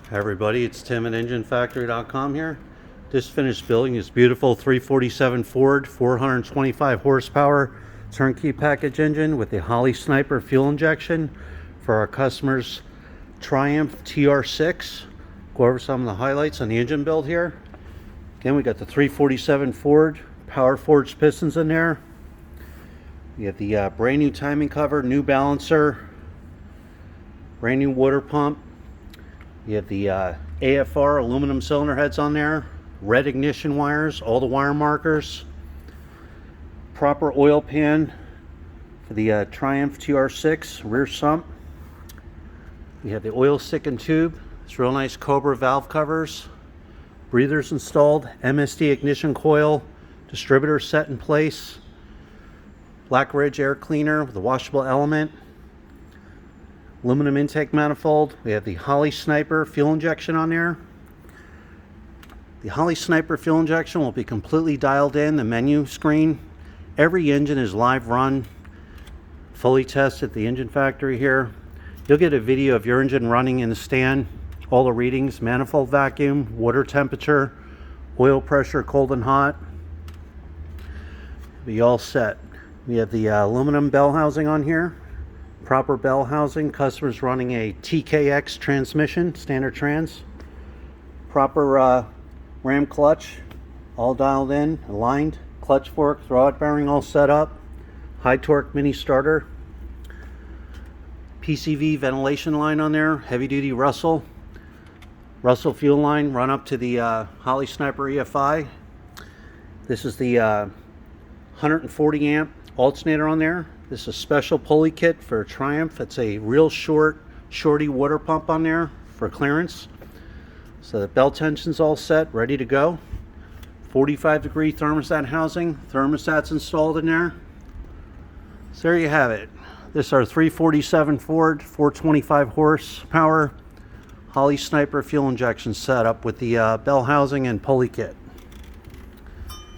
Hi everybody, it's Tim at EngineFactory.com here. Just finished building this beautiful 347 Ford 425 horsepower turnkey package engine with the Holley Sniper fuel injection for our customers Triumph Tr6. Go over some of the highlights on the engine build here. Again, we got the 347 Ford power forged pistons in there. We have the brand new timing cover, new balancer, brand new water pump. You have the AFR aluminum cylinder heads on there, red ignition wires, all the wire markers, proper oil pan for the Triumph Tr6 rear sump. We have the oil stick and tube. It's real nice Cobra valve covers, breathers installed, MSD ignition coil, distributor set in place, Black Ridge air cleaner with a washable element, aluminum intake manifold. We have the Holley Sniper fuel injection on there. The Holley Sniper fuel injection will be completely dialed in, the menu screen. Every engine is live run, fully tested at the engine factory here. You'll get a video of your engine running in the stand, all the readings, manifold vacuum, water temperature, oil pressure, cold and hot. Be all set. We have the aluminum bell housing on here. Proper bell housing. Customers running a TKX transmission, standard trans. Proper ram clutch, all dialed in, aligned. Clutch fork, throwout bearing all set up. High torque mini starter. PCV ventilation line on there. Heavy duty Russell fuel line run up to the Holley Sniper EFI. This is the 140 amp alternator on there. This is a special pulley kit for Triumph. It's a real shorty water pump on there for clearance. So the belt tension's all set, ready to go. 45-degree thermostat housing. Thermostat's installed in there. So there you have it. This is our 347 Ford 425 horsepower Holley Sniper fuel injection setup with the bell housing and pulley kit.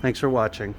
Thanks for watching.